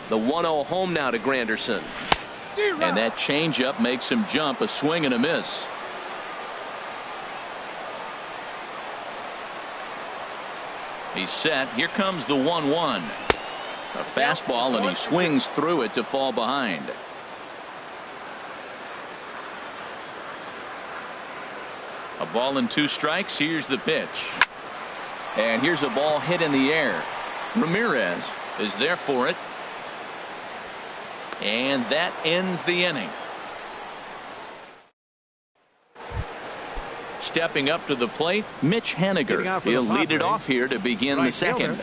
The 1-0 home now to Granderson. And that changeup makes him jump. A swing and a miss. He's set. Here comes the 1-1. A fastball, and he swings through it to fall behind. A ball and 2 strikes. Here's the pitch. And here's a ball hit in the air. Ramirez is there for it. And that ends the inning. Stepping up to the plate, Mitch Haniger. He'll lead it off here to begin the second.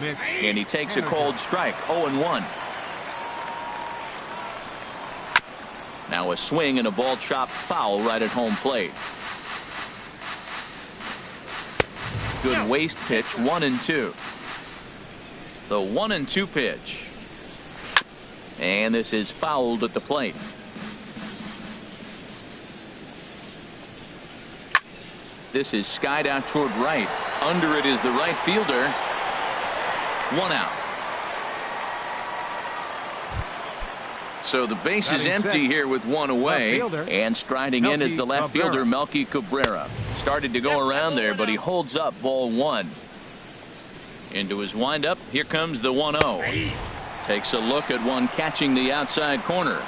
And he takes a cold strike. 0-1. Now a swing and a ball chopped foul right at home plate. Good waist pitch. 1-2. The 1-2 pitch. And this is fouled at the plate. This is skied out toward right. Under it is the right fielder. 1 out. So the base is empty here with 1 away. And striding in is the left fielder, Melky Cabrera. Started to go around there, but he holds up ball 1. Into his windup. Here comes the 1-0. Takes a look at one catching the outside corner.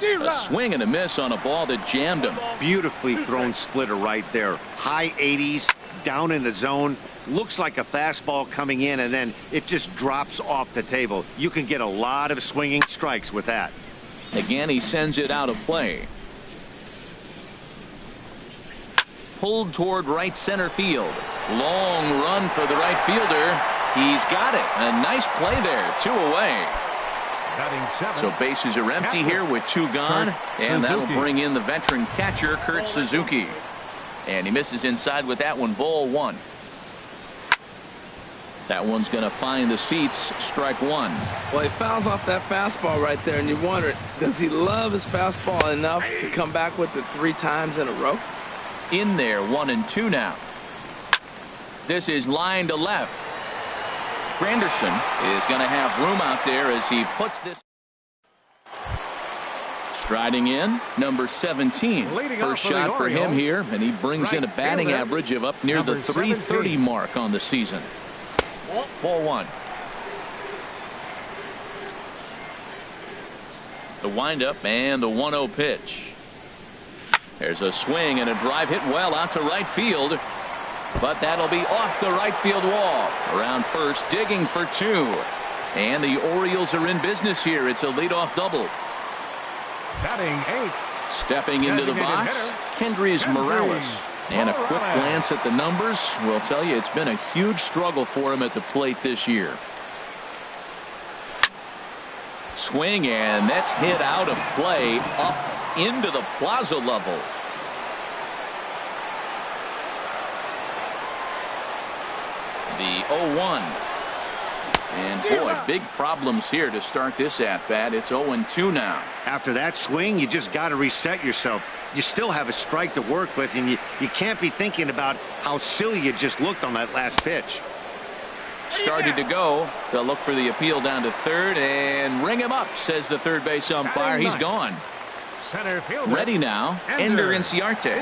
A swing and a miss on a ball that jammed him. Beautifully thrown splitter right there. High 80s, down in the zone. Looks like a fastball coming in, and then it just drops off the table. You can get a lot of swinging strikes with that. Again, he sends it out of play. Pulled toward right center field. Long run for the right fielder. He's got it. A nice play there. 2 away. So bases are empty here with 2 gone. And that'll bring in the veteran catcher, Kurt Suzuki. And he misses inside with that one. Ball 1. That one's going to find the seats. Strike 1. Well, he fouls off that fastball right there, and you wonder, does he love his fastball enough to come back with it 3 times in a row? In there. 1-2 now. This is line to left. Granderson is going to have room out there as he puts this. Striding in, number 17. First shot for him here, and he brings in a batting average of up near the 330 mark on the season. Ball 1. The windup and the 1-0 pitch. There's a swing and a drive hit well out to right field. But that'll be off the right field wall. Around first, digging for 2. And the Orioles are in business here. It's a leadoff double. Batting 8. Stepping into the box, Kendrys Morales. And a quick glance at the numbers will tell you it's been a huge struggle for him at the plate this year. Swing, and that's hit out of play up into the plaza level. The 0-1. And boy, big problems here to start this at-bat. It's 0-2 now. After that swing, you just got to reset yourself. You still have a strike to work with, and you can't be thinking about how silly you just looked on that last pitch. Started to go. They'll look for the appeal down to third and ring him up, says the third base umpire. He's gone. Center fielder. Ready now, Ender Inciarte.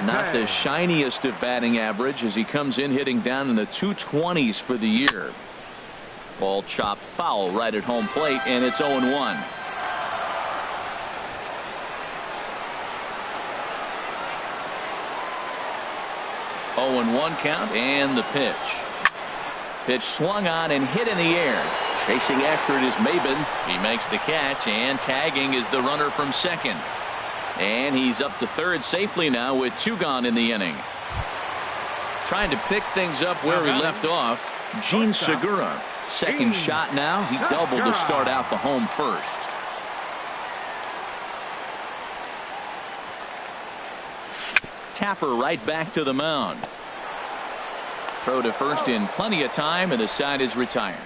Not the shiniest of batting average as he comes in hitting down in the 220s for the year. Ball chopped foul right at home plate, and it's 0-1. Oh, and 1 count, and the pitch. Pitch swung on and hit in the air. Chasing after it is Maben. He makes the catch, and tagging is the runner from second. And he's up to third safely now with 2 gone in the inning. Trying to pick things up where he left off, Gene Segura. Second shot now. He doubled to start out the home first. Tapper right back to the mound. Throw to first in plenty of time, and the side is retired.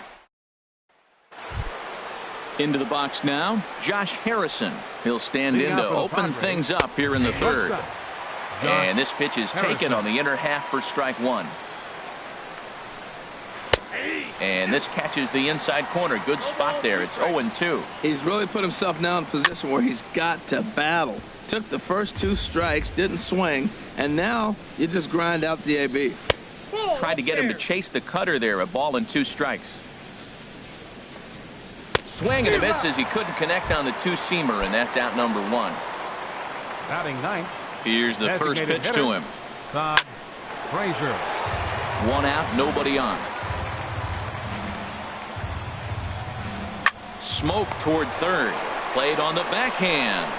Into the box now, Josh Harrison. He'll stand in to open things up here in the third. And this pitch is taken on the inner half for strike 1. And this catches the inside corner. Good spot there. It's 0-2. He's really put himself now in a position where he's got to battle. Took the first 2 strikes, didn't swing, and now you just grind out the AB. Tried to get him to chase the cutter there. A ball and 2 strikes. Swing and a miss as he couldn't connect on the 2-seamer, and that's out number 1. Batting 9th. Here's the first pitch hitter, to him. Todd Frazier. 1 out, nobody on. Smoke toward third. Played on the backhand.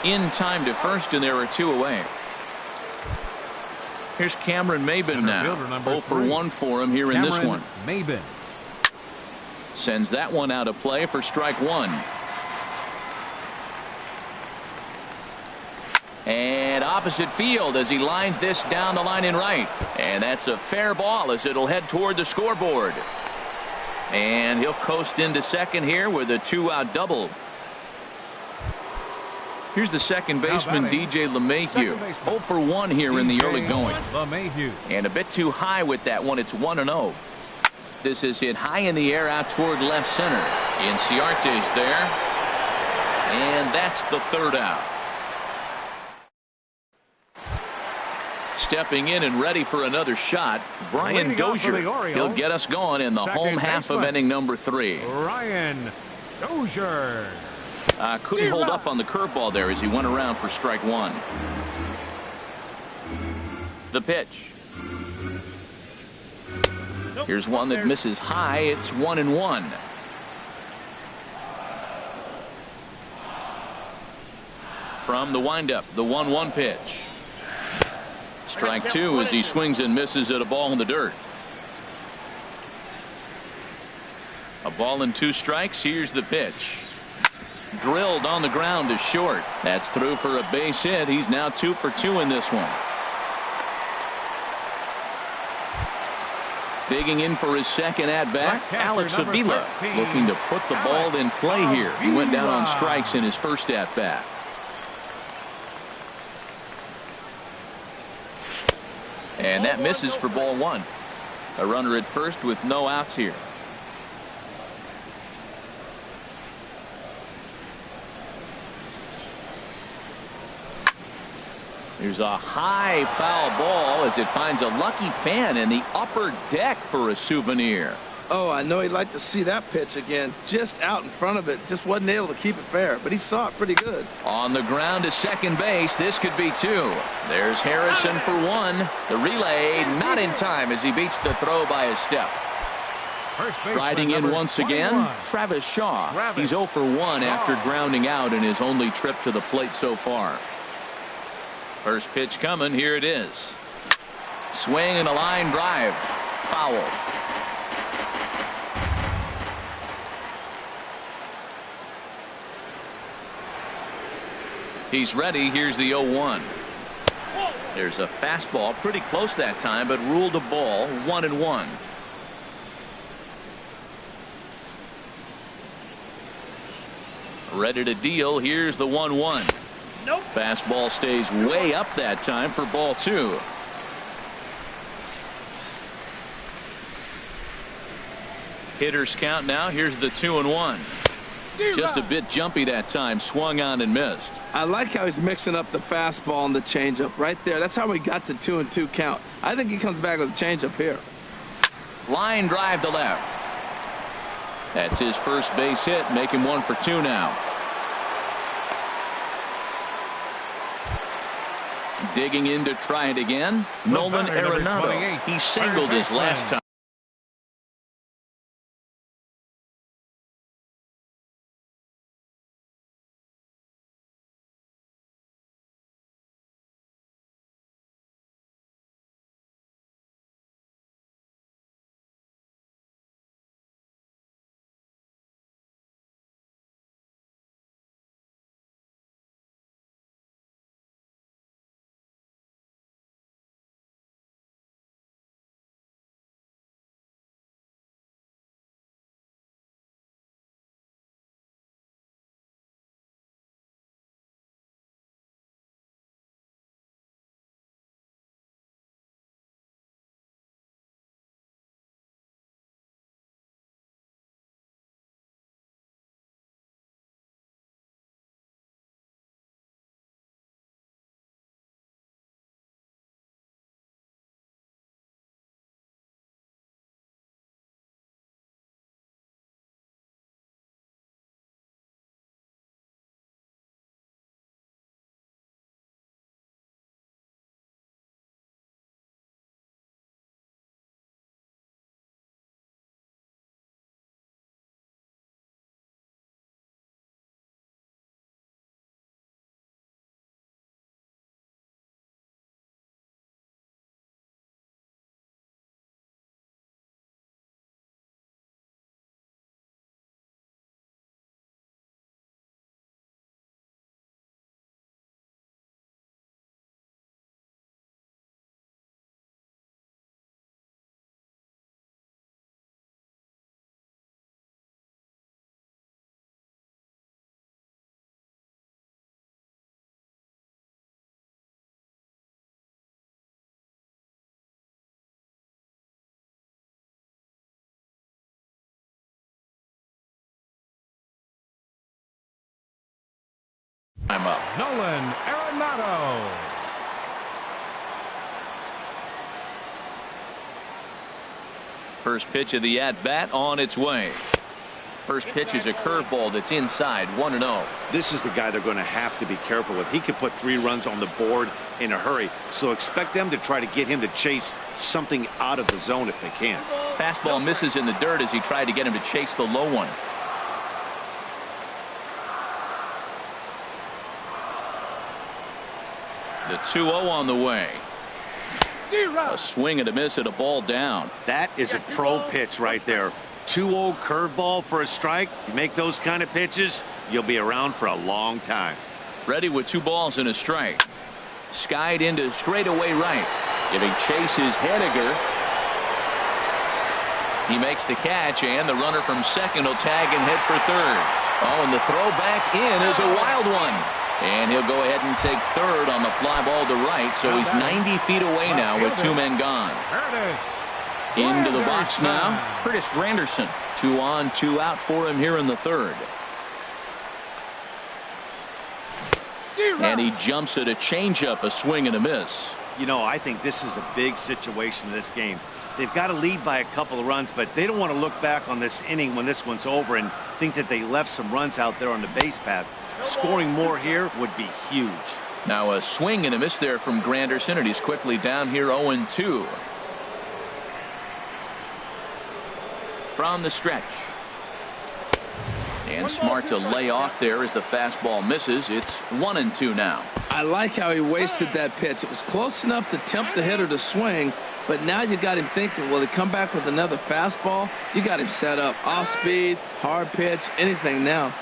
In time to first, and there are 2 away. Here's Cameron Maben now. 0 for 1 for him here in this one. Maben. Sends that one out of play for strike 1. And opposite field as he lines this down the line in right. And that's a fair ball as it'll head toward the scoreboard. And he'll coast into second here with a 2-out double. Here's the second baseman, DJ LeMahieu. 0 for 1 here in the early going. LeMahieu. And a bit too high with that one. It's 1-0. This is hit high in the air out toward left center. Inciarte's there. And that's the 3rd out. Stepping in and ready for another shot, Brian Dozier. He'll get us going in the home half of inning number 3. Brian Dozier. Couldn't hold up on the curveball there as he went around for strike 1. The pitch. Here's one that misses high. It's 1-1. From the windup, the 1-1 pitch. Strike 2 as he swings and misses at a ball in the dirt. A ball and 2 strikes. Here's the pitch. Drilled on the ground to short. That's through for a base hit. He's now 2 for 2 in this one. Digging in for his second at-bat, Alex Avila looking to put the ball in play here. He went down on strikes in his first at-bat. And that misses for ball 1. A runner at first with no outs here. There's a high foul ball as it finds a lucky fan in the upper deck for a souvenir. Oh, I know he'd like to see that pitch again. Just out in front of it. Just wasn't able to keep it fair, but he saw it pretty good. On the ground to second base. This could be 2. There's Harrison for 1. The relay not in time as he beats the throw by a step. Striding in once again, Travis Shaw. He's 0 for 1 after grounding out in his only trip to the plate so far. First pitch coming. Here it is. Swing and a line drive. Foul. He's ready. Here's the 0-1. There's a fastball pretty close that time, but ruled a ball. 1-1. Ready to deal. Here's the 1-1. Nope. Fastball stays way up that time for ball 2. Hitters count now. Here's the 2-1. Just a bit jumpy that time. Swung on and missed. I like how he's mixing up the fastball and the changeup right there. That's how we got the 2-2 count. I think he comes back with a changeup here. Line drive to left. That's his first base hit. Make him 1 for 2 now. Digging in to try it again. Nolan Arenado. He singled his last time. I'm up. Nolan Arenado. First pitch of the at-bat on its way. First pitch is a curveball that's inside, 1-0. This is the guy they're going to have to be careful with. He could put 3 runs on the board in a hurry, so expect them to try to get him to chase something out of the zone if they can. Fastball misses in the dirt as he tried to get him to chase the low one. The 2-0 on the way. A swing and a miss at a ball down. That is a pro pitch right there. 2-0 curveball for a strike. You make those kind of pitches, you'll be around for a long time. Ready with 2 balls and a strike. Skied into straightaway right. Giving chase is Henniger. He makes the catch, and the runner from second will tag and head for third. Oh, and the throw back in is a wild one. And he'll go ahead and take third on the fly ball to right, so he's 90 feet away now with 2 men gone. Into the box now, Curtis Granderson. 2 on, 2 out for him here in the third. And he jumps at a changeup, a swing and a miss. You know, I think this is a big situation in this game. They've got to lead by a couple of runs, but they don't want to look back on this inning when this one's over and think that they left some runs out there on the base path. Scoring more here would be huge. Now a swing and a miss there from Granderson, and he's quickly down here 0-2. From the stretch. And smart to lay off there as the fastball misses. It's 1-2 now. I like how he wasted that pitch. It was close enough to tempt the hitter to swing, but now you got him thinking, will he come back with another fastball? You got him set up. Off speed, hard pitch, anything now.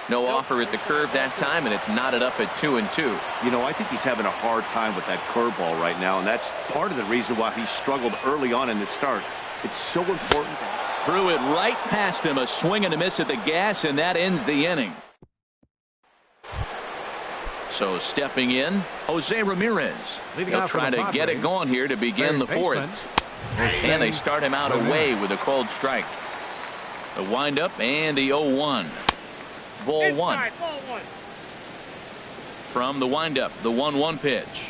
No offer at the curve that time, and it's knotted up at 2-2. You know, I think he's having a hard time with that curveball right now, and that's part of the reason why he struggled early on in the start. It's so important. Threw it right past him, a swing and a miss at the gas, and that ends the inning. So stepping in, Jose Ramirez. He'll try to get it going here to begin the fourth. And they start him out away with a cold strike. The windup and the 0-1. Ball one. From the windup, the 1-1 pitch.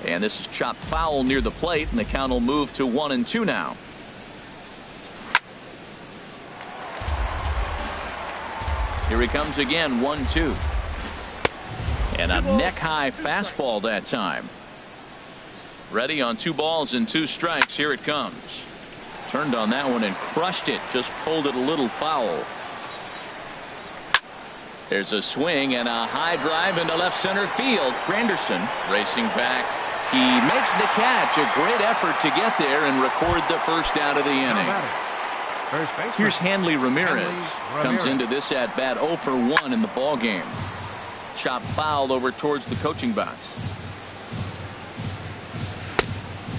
And this is chopped foul near the plate, and the count will move to 1-2 now. Here he comes again, 1-2. And a neck-high fastball that time. Ready on 2 balls and 2 strikes. Here it comes. Turned on that one and crushed it. Just pulled it a little foul. There's a swing and a high drive into left center field. Granderson racing back. He makes the catch. A great effort to get there and record the first out of the inning. Here's Hanley Ramirez. Comes into this at bat 0 for 1 in the ball game. Chopped foul over towards the coaching box.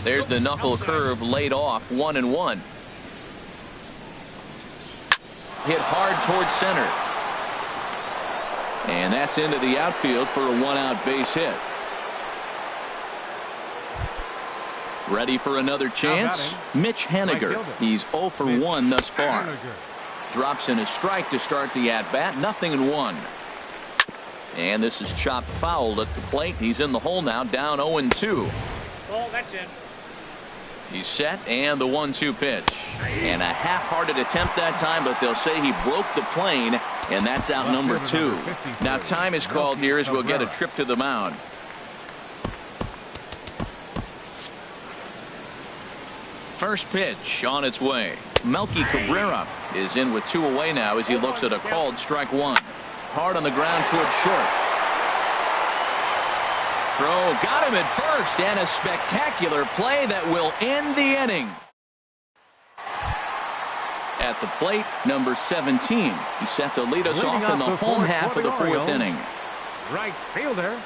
There's the knuckle curve laid off, 1-1. Hit hard towards center. And that's into the outfield for a 1-out base hit. Ready for another chance? Mitch Henniger. He's 0 for 1 thus far. Drops in a strike to start the at-bat. 0-1. And this is chopped foul at the plate. He's in the hole now, down 0-2. Oh, that's in. He's set, and the 1-2 pitch. And a half-hearted attempt that time, but they'll say he broke the plane, and that's out number 2. Now time is called here as we'll get a trip to the mound. First pitch on its way. Melky Cabrera is in with 2 away now as he looks at a called strike 1. Hard on the ground towards short. Throw got him at first, and a spectacular play that will end the inning. At the plate, number 17. He's set to lead us off in the home half of the 4th inning. Right fielder,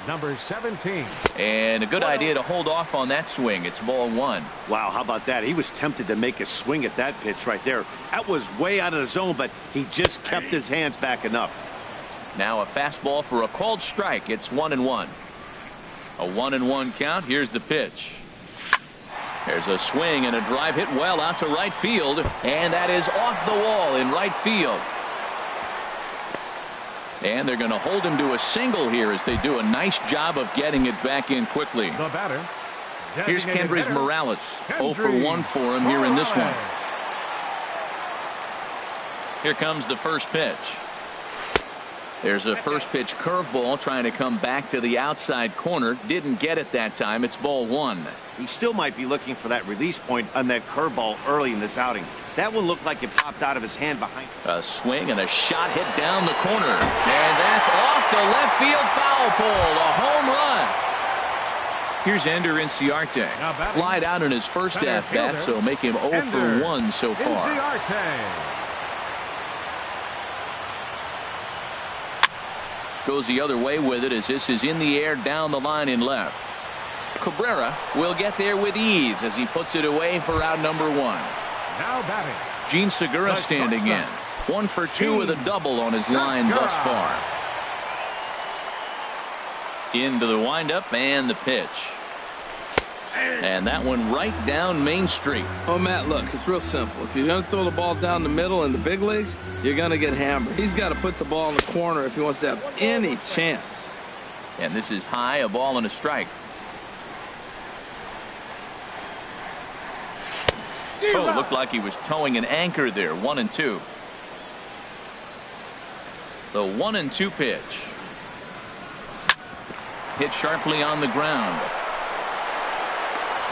number 17. And a good idea to hold off on that swing. It's ball 1. Wow, how about that? He was tempted to make a swing at that pitch right there. That was way out of the zone, but he just kept his hands back enough. Now a fastball for a called strike. It's 1-1. A 1-1 count. Here's the pitch. There's a swing and a drive hit well out to right field, and that is off the wall in right field. And they're going to hold him to a single here as they do a nice job of getting it back in quickly. The batter. Here's Kendrys Morales. 0 for 1 for him here in this one. Here comes the first pitch. There's a first pitch curveball trying to come back to the outside corner. Didn't get it that time. It's ball 1. He still might be looking for that release point on that curveball early in this outing. That one looked like it popped out of his hand behind. A swing and a shot hit down the corner. And that's off the left field foul pole. A home run. Here's Ender Inciarte. Flied out in his first at-bat, so make him 0 for 1 so far. Goes the other way with it as this is in the air down the line in left. Cabrera will get there with ease as he puts it away for out number 1. Now batting. Gene Segura standing in. 1 for 2 with a double on his line thus far. Into the windup and the pitch. And that one right down Main Street. Oh, Matt, look, it's real simple. If you're going to throw the ball down the middle in the big leagues, you're going to get hammered. He's got to put the ball in the corner if he wants to have any chance. And this is high, a ball and a strike. Oh, it looked like he was towing an anchor there. 1-2. The 1-2 pitch. Hit sharply on the ground.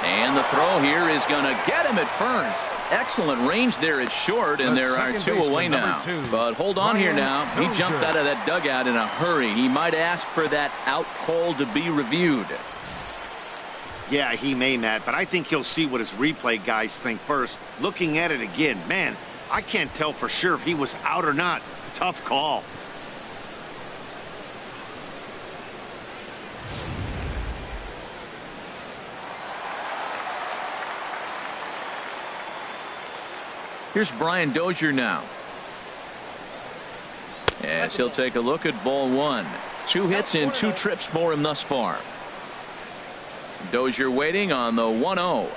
And the throw here is going to get him at first. Excellent range there at short, and there are 2 away now. But hold on here now. He jumped out of that dugout in a hurry. He might ask for that out call to be reviewed. Yeah, he may, Matt, but I think he'll see what his replay guys think first. Looking at it again, man, I can't tell for sure if he was out or not. Tough call. Here's Brian Dozier now. As he'll take a look at ball 1. 2 hits and 2 trips for him thus far. Dozier waiting on the 1-0.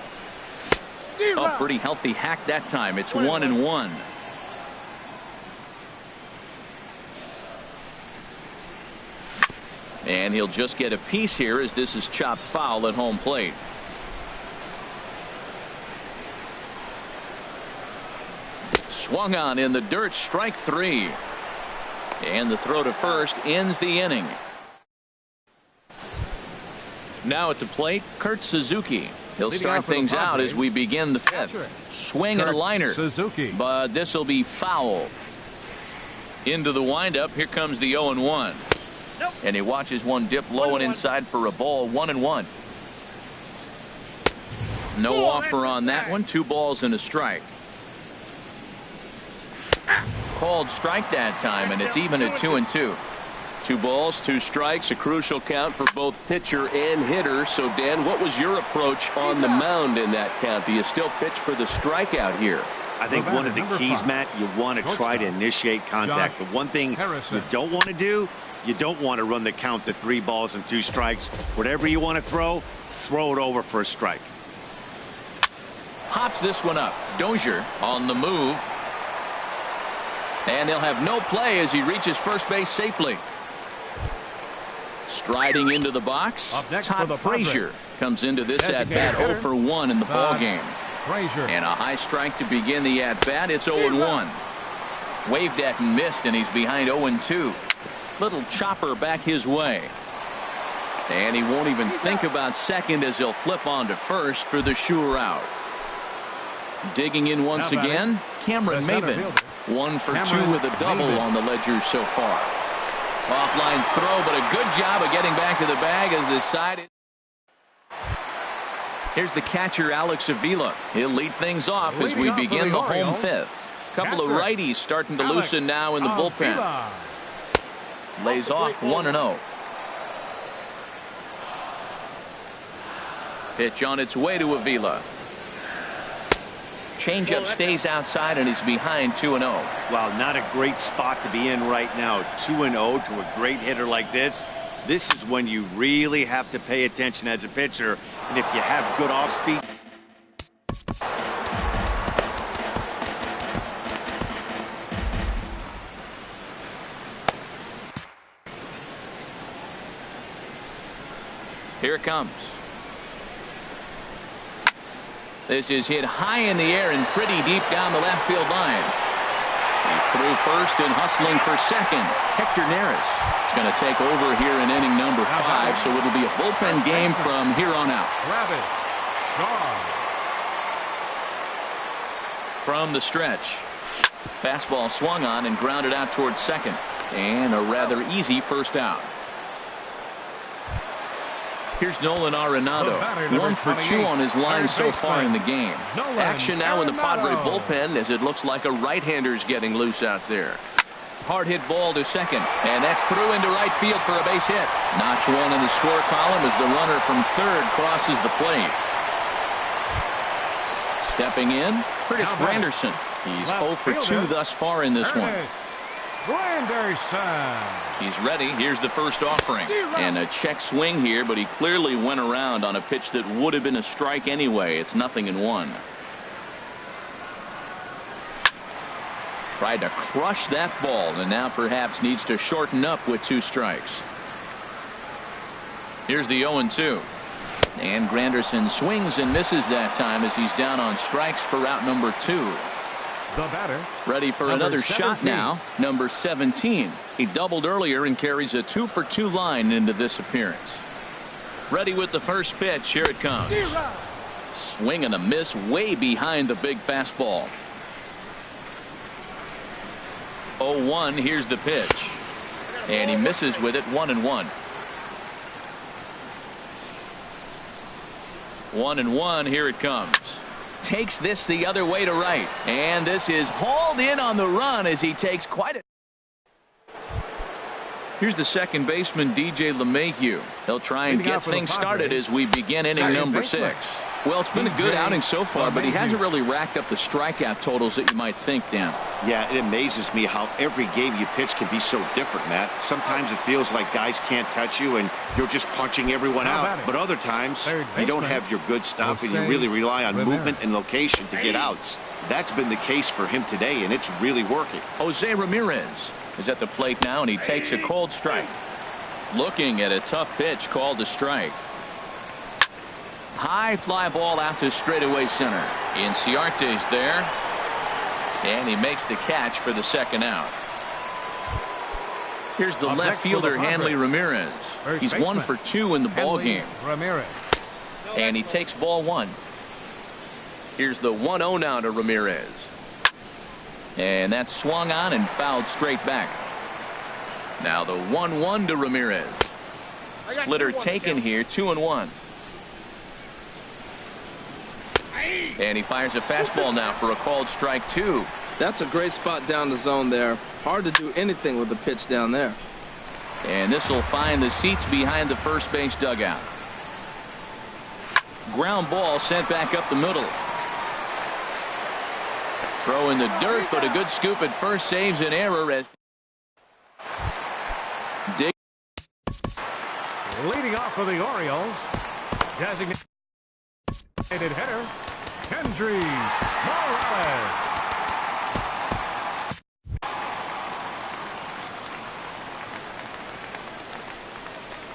Oh, pretty healthy hack that time. It's 1-1. And he'll just get a piece here as this is chopped foul at home plate. Swung on in the dirt, strike 3. And the throw to first ends the inning. Now at the plate, Kurt Suzuki. He'll start things out as we begin the 5th. Swing and a liner. Suzuki. But this will be foul. Into the windup. Here comes the 0-1. And he watches one dip low and inside for a ball. 1-1. No offer on that one. 2 balls and a strike. Called strike that time, and it's even at 2-2. 2 balls, 2 strikes, a crucial count for both pitcher and hitter. So, Dan, what was your approach on the mound in that count? Do you still pitch for the strikeout here? I think one of the keys, Matt, you want to try to initiate contact. The one thing you don't want to do, you don't want to run the count to 3 balls and 2 strikes. Whatever you want to throw it over for a strike. Hops this one up. Dozier on the move. And they'll have no play as he reaches first base safely. Striding into the box, Todd Frazier comes into this at-bat 0 for 1 in the ballgame. And a high strike to begin the at-bat. It's 0-1. Waved at and missed, and he's behind 0-2. Little chopper back his way. And he won't even think about second as he'll flip on to first for the sure out. Digging in once again, Cameron Maybin. 1 for 2 with a double on the ledger so far. Offline throw, but a good job of getting back to the bag as decided. Here's the catcher, Alex Avila. He'll lead things off as we begin the home 5th. Couple of righties starting to loosen now in the bullpen. Lays off 1-0. Pitch on its way to Avila. Changeup stays outside and he's behind 2-0. Wow, not a great spot to be in right now. 2-0 to a great hitter like this. This is when you really have to pay attention as a pitcher. And if you have good off speed. Here it comes. This is hit high in the air and pretty deep down the left field line. He threw first and hustling for second. Hector Neris is going to take over here in inning number 5, so it'll be a bullpen game from here on out. Travis Shaw. From the stretch, fastball swung on and grounded out towards second, and a rather easy first out. Here's Nolan Arenado, 1 for 2 on his line so far in the game. Action now in the Padre bullpen as it looks like a right-hander's getting loose out there. Hard hit ball to second, and that's through into right field for a base hit. Notch one in the score column as the runner from third crosses the plate. Stepping in, Curtis Granderson. He's 0 for 2 thus far in this one. Granderson. He's ready. Here's the first offering. And a check swing here, but he clearly went around on a pitch that would have been a strike anyway. It's 0-1. Tried to crush that ball, and now perhaps needs to shorten up with 2 strikes. Here's the 0-2. And Granderson swings and misses that time as he's down on strikes for out number 2. The batter. Ready for another shot now. Number 17. He doubled earlier and carries a 2 for 2 line into this appearance. Ready with the first pitch. Here it comes. Swing and a miss way behind the big fastball. 0-1. Here's the pitch. And he misses with it. 1-1. 1-1. Here it comes. Takes this the other way to right, and this is hauled in on the run as he takes quite a. Here's the second baseman, DJ LeMahieu. He'll try and get things started as we begin inning number 6. Well, it's been a good outing so far, but he hasn't really racked up the strikeout totals that you might think, Dan. Yeah, it amazes me how every game you pitch can be so different, Matt. Sometimes it feels like guys can't touch you and you're just punching everyone out. But other times you don't have your good stuff and you really rely on movement and location to get outs. That's been the case for him today, and it's really working. Jose Ramirez is at the plate now, and he takes a cold strike. Looking at a tough pitch called a strike. High fly ball out to straightaway center. Inciarte's there, and he makes the catch for the second out. Here's the left fielder, Hanley Ramirez. He's 1 for 2 in the ball game. And he takes ball 1. Here's the 1-0 now to Ramirez. And that's swung on and fouled straight back. Now the 1-1 to Ramirez. Splitter taken here, 2-1. And he fires a fastball now for a called strike 2. That's a great spot down the zone there. Hard to do anything with the pitch down there. And this will find the seats behind the first base dugout. Ground ball sent back up the middle. Throw in the dirt, but a good scoop at first saves an error as Dig. Leading off for the Orioles, designated hitter, Kendry Morales.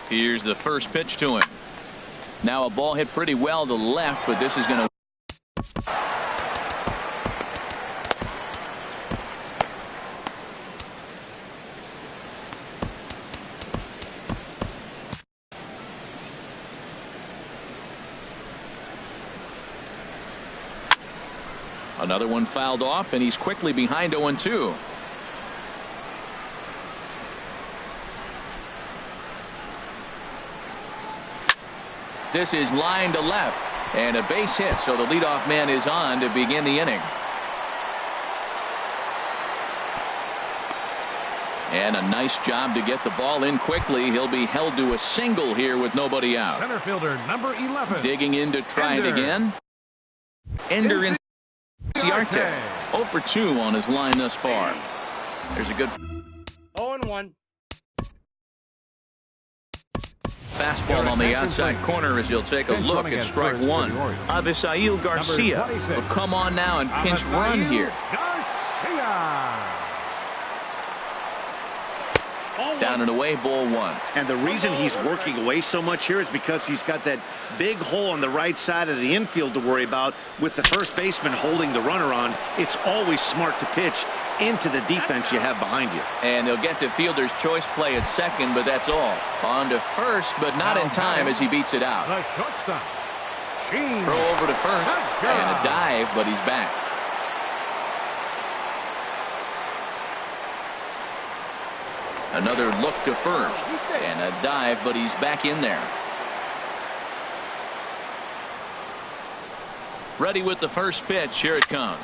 Here's the first pitch to him. Now a ball hit pretty well to left, but this is going to. Another one fouled off, and he's quickly behind 0-2. This is line to left, and a base hit, so the leadoff man is on to begin the inning. And a nice job to get the ball in quickly. He'll be held to a single here with nobody out. Center fielder number 11. Digging in to try it again. Ender in. Inciarte 0 for 2 on his line thus far. There's a good 0-1. fastball on the outside corner as he'll take a look at strike 1. Avisail Garcia will come on now and pinch run here. Down and away, ball one. And the reason he's working away so much here is because he's got that big hole on the right side of the infield to worry about with the first baseman holding the runner on. It's always smart to pitch into the defense you have behind you. And they'll get the fielder's choice play at second, but that's all. On to first, but not in time as he beats it out. The shortstop, Sheen. Throw over to first, and a dive, but he's back. Another look to first, and a dive, but he's back in there. Ready with the first pitch. Here it comes.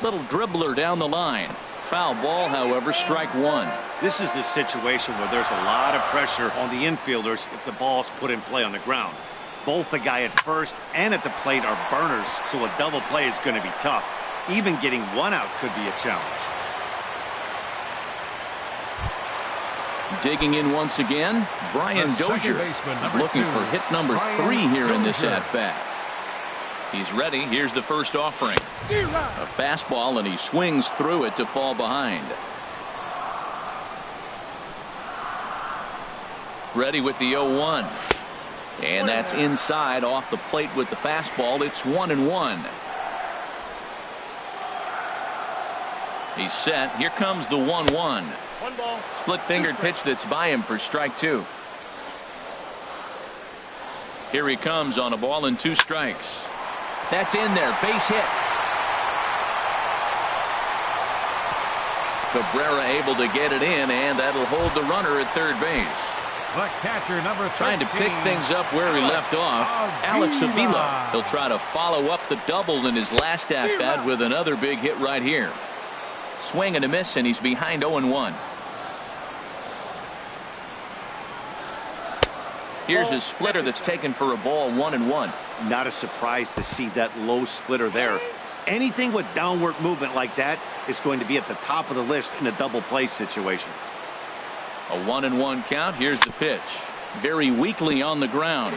Little dribbler down the line. Foul ball, however, strike one. This is the situation where there's a lot of pressure on the infielders if the ball's put in play on the ground. Both the guy at first and at the plate are burners, so a double play is going to be tough. Even getting one out could be a challenge. Digging in once again, Brian Dozier is looking for hit number 3 here in this at-bat. He's ready. Here's the first offering. A fastball, and he swings through it to fall behind. Ready with the 0-1. And that's inside off the plate with the fastball. It's 1-1. He's set. Here comes the 1-1. One ball. Split-fingered pitch that's by him for strike 2. Here he comes on a ball and 2 strikes. That's in there. Base hit. Cabrera able to get it in, and that'll hold the runner at third base. The catcher, number 13. Trying to pick things up where he left off. Alex Avila. He'll try to follow up the double in his last at-bat with another big hit right here. Swing and a miss, and he's behind 0-1. Here's his splitter that's taken for a ball, 1-1. Not a surprise to see that low splitter there. Anything with downward movement like that is going to be at the top of the list in a double play situation. A 1-1 count. Here's the pitch. Very weakly on the ground.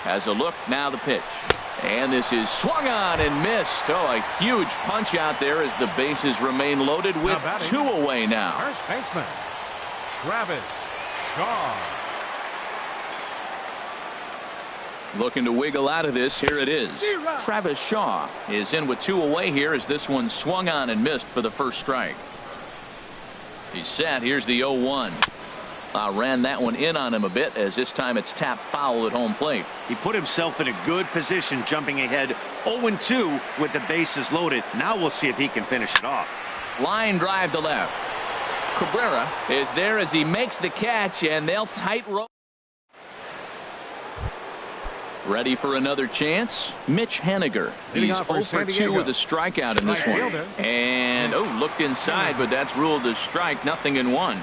Has a look. Now the pitch. And this is swung on and missed. Oh, a huge punch out there as the bases remain loaded with 2 away now. First baseman, Travis Shaw. Looking to wiggle out of this. Here it is. Travis Shaw is in with 2 away here as this one swung on and missed for the first strike. He's set. Here's the 0-1. Ran that one in on him a bit as this time it's tapped foul at home plate. He put himself in a good position jumping ahead 0-2 with the bases loaded. Now we'll see if he can finish it off. Line drive to left. Cabrera is there as he makes the catch, and they'll tight roll. Ready for another chance. Mitch Haniger. He's 0 for 2 with a strikeout in this one. And looked inside, but that's ruled a strike. 0-1.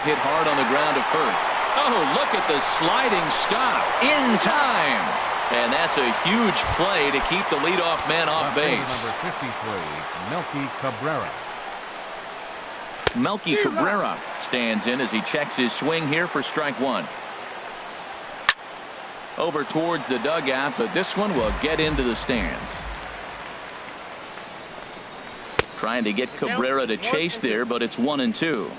Hit hard on the ground to first. Oh, look at the sliding stop in time. And that's a huge play to keep the leadoff man off base. Number 53, Melky Cabrera. Melky Cabrera stands in as he checks his swing here for strike 1. Over towards the dugout, but this one will get into the stands. Trying to get Cabrera to chase there, but it's 1-2.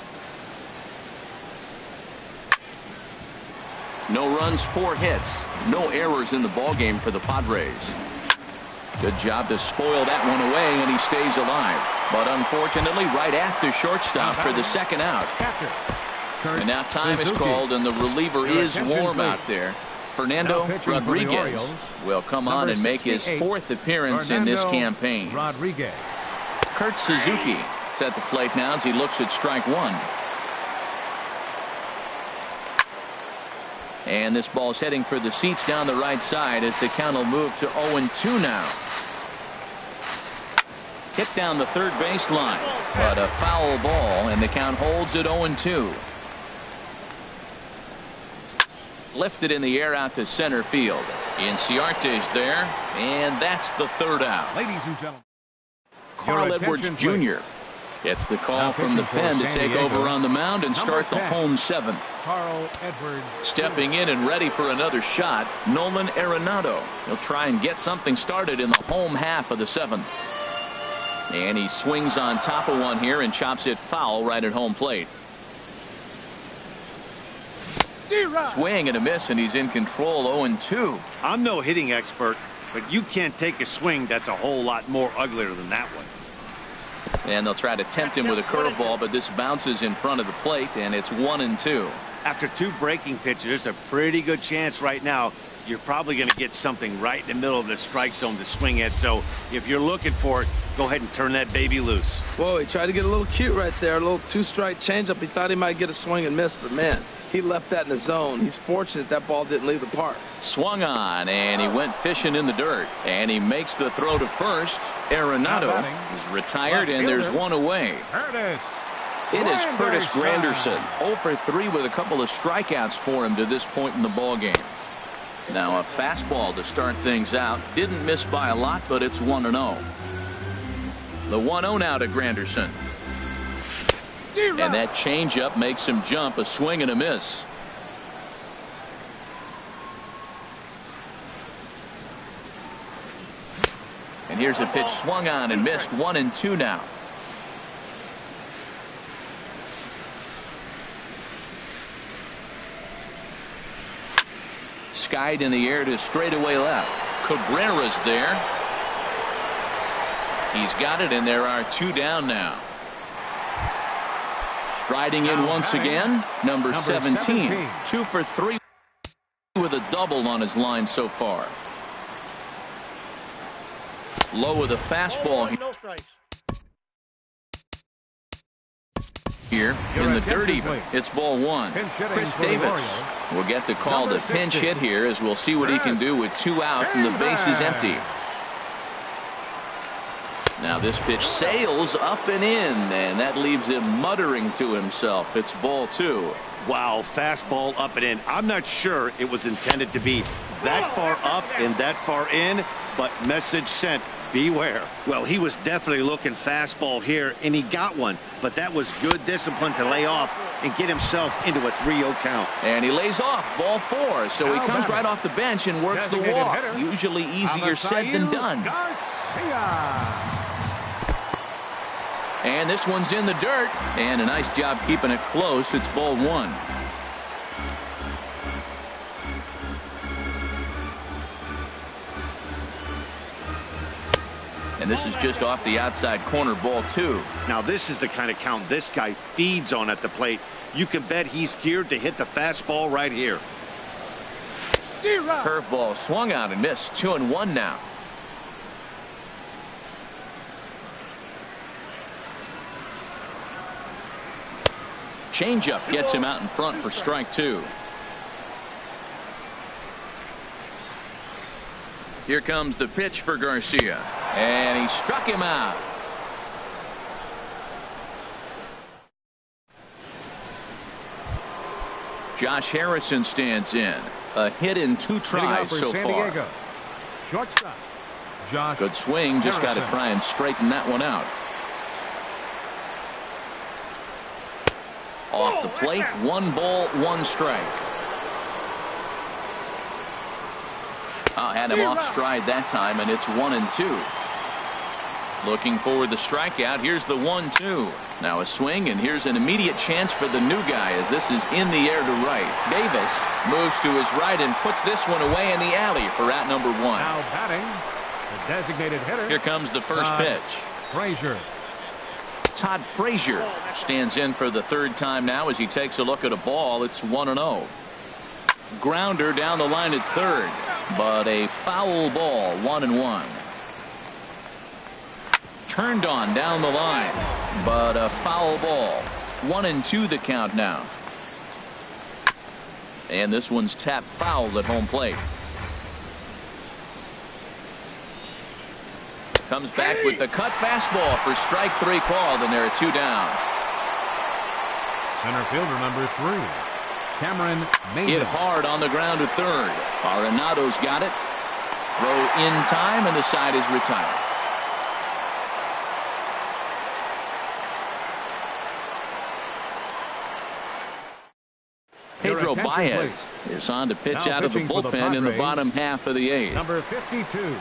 No runs, 4 hits, no errors in the ballgame for the Padres. Good job to spoil that one away, and he stays alive. But unfortunately, right after shortstop for the second out. And now time is called, and the reliever is warm out there. Fernando Rodriguez will come on and make his 4th appearance in this campaign. Kurt Suzuki is at the plate now as he looks at strike 1. And this ball's heading for the seats down the right side as the count will move to 0-2 now. Hit down the third baseline, but a foul ball, and the count holds at 0-2. Lifted in the air out to center field. Inciarte's there, and that's the 3rd out. Ladies and gentlemen, Carl Edwards Jr. Gets the call from the pen to take over on the mound and start the home seventh. Carl Edwards. Stepping in and ready for another shot, Nolan Arenado. He'll try and get something started in the home half of the seventh. And he swings on top of one here and chops it foul right at home plate. Swing and a miss, and he's in control. 0-2. I'm no hitting expert, but you can't take a swing that's a whole lot more uglier than that one. And they'll try to tempt him with a curveball, but this bounces in front of the plate, and it's 1-2. After two breaking pitches, there's a pretty good chance right now you're probably going to get something right in the middle of the strike zone to swing at. So if you're looking for it, go ahead and turn that baby loose. Whoa, he tried to get a little cute right there. A little two-strike changeup. He thought he might get a swing and miss, but man, he left that in the zone. He's fortunate that ball didn't leave the park. Swung on, and he went fishing in the dirt. And he makes the throw to first. Arenado is retired, and there's one away. It is Curtis Granderson, 0 for 3 with a couple of strikeouts for him to this point in the ball game. Now a fastball to start things out. Didn't miss by a lot, but it's 1-0. The 1-0 now to Granderson. And that changeup makes him jump. A swing and a miss. And here's a pitch swung on and missed. 1-2 now. Skied in the air to straightaway left. Cabrera's there. He's got it, and there are 2 down now. Striding in once again, number 17. 2 for 3 with a double on his line so far. Low with a fastball here in the dirt even. It's ball 1. Chris Davis will get the call to pinch hit here, as we'll see what he can do with 2 out and the base is empty. Now this pitch sails up and in, and that leaves him muttering to himself. It's ball 2. Wow, fastball up and in. I'm not sure it was intended to be that far up and that far in, but message sent. Beware. Well, he was definitely looking fastball here, and he got one, but that was good discipline to lay off and get himself into a 3-0 count. And he lays off ball 4, so he comes right off the bench and works the walk. Usually easier said than done. And this one's in the dirt, and a nice job keeping it close. It's ball 1. And this is just off the outside corner, ball 2. Now this is the kind of count this guy feeds on at the plate. You can bet he's geared to hit the fastball right here. Curveball swung out and missed. 2-1 now. Changeup gets him out in front for strike 2. Here comes the pitch for Garcia, and he struck him out. Josh Harrison stands in. A hit in 2 tries so far. Shortstop, Josh. Good swing, just got to try and straighten that one out. Off the plate, 1 ball, 1 strike. Had him off stride that time, and it's 1-2. Looking for the strikeout. Here's the 1-2. Now a swing, and here's an immediate chance for the new guy, as this is in the air to right. Davis moves to his right and puts this one away in the alley for out number 1. Now batting, the designated hitter. Here comes the first pitch. Frazier. Todd Frazier stands in for the 3rd time now as he takes a look at a ball. It's 1-0. Grounder down the line at 3rd, but a foul ball. 1-1. Turned on down the line, but a foul ball. 1-2 the count now. And this one's tapped foul at home plate. Comes back with the cut fastball for strike 3 called, and there are 2 down. Center fielder number 3. Cameron Mason. Hit hard on the ground to 3rd. Arenado's got it. Throw in time, and the side is retired. Pedro attention, Baez please. is on to pitch Now out of the pitching for the bullpen in the Padres, bottom half of the 8th. Number 52.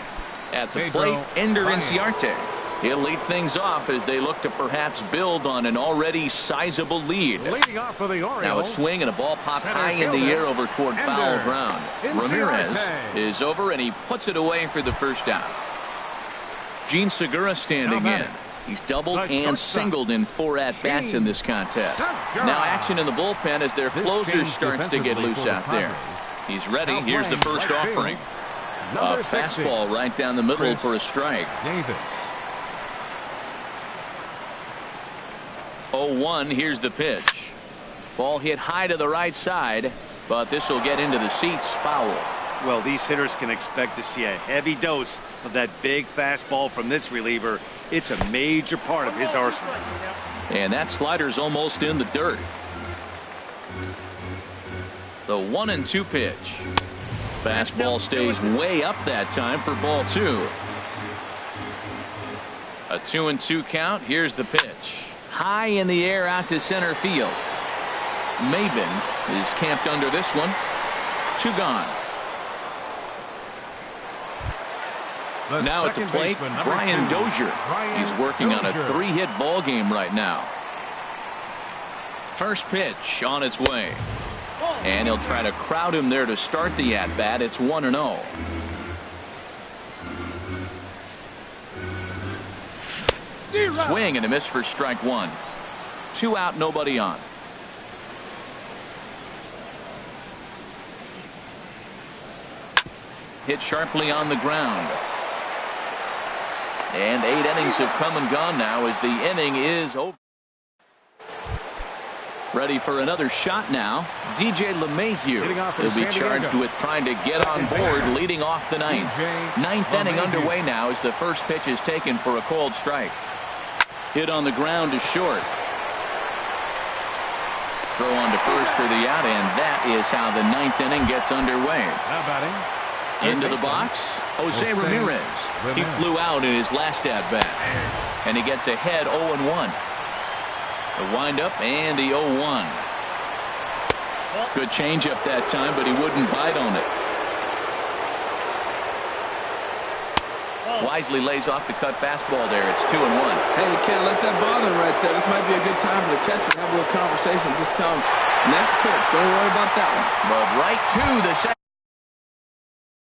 At the Pedro plate, Ender Baez. Inciarte. He'll lead things off as they look to perhaps build on an already sizable lead. Leading off for the Orioles. Now a swing and a ball popped Center high in the fielder, air over toward foul Ender ground. Inciarte. Ramirez is over and he puts it away for the first out. Gene Segura standing Now in. batting. He's doubled The and shortstop, singled in 4 at-bats in this contest. Segura. Now action in the bullpen as their This closer change starts to get defensively loose for the out there. Padres. He's ready. Now Here's the playing first right field. offering. A Number 60. fastball right down the middle Chris for a strike. Davis. 0-1. Here's the pitch. Ball hit high to the right side, but this will get into the seats. Foul. Well, these hitters can expect to see a heavy dose of that big fastball from this reliever. It's a major part of his arsenal. And that slider's almost in the dirt. The 1-2 pitch. Fastball stays way up that time for ball 2. A 2-2 count. Here's the pitch. High in the air out to center field. Maben is camped under this one. 2 gone. The Now at the second plate, baseman, number Brian 2. Dozier. Brian He's working on a Dozier. 3-hit ball game right now. First pitch on its way. And he'll try to crowd him there to start the at-bat. It's 1-0. Swing and a miss for strike 1. 2 out, nobody on. Hit sharply on the ground. And 8 innings have come and gone now as the inning is over. Ready for another shot now. DJ LeMahieu Hitting off for will be San charged Diego. with trying to get on board, leading off the 9th. DJ 9th inning LeMahieu. underway now as the first pitch is taken for a cold strike. Hit on the ground is short. Throw on to first for the out, and that is how the 9th inning gets underway. Now batting. Into the box, Jose Ramirez. He flew out in his last at-bat. And he gets ahead 0-1. The windup and the 0-1. Good changeup that time, but he wouldn't bite on it. Wisely lays off the cut fastball there. It's 2-1. Hey, you can't let that bother him right there. This might be a good time for the catcher to have a little conversation. Just tell him, next pitch, don't worry about that one. But right to the second.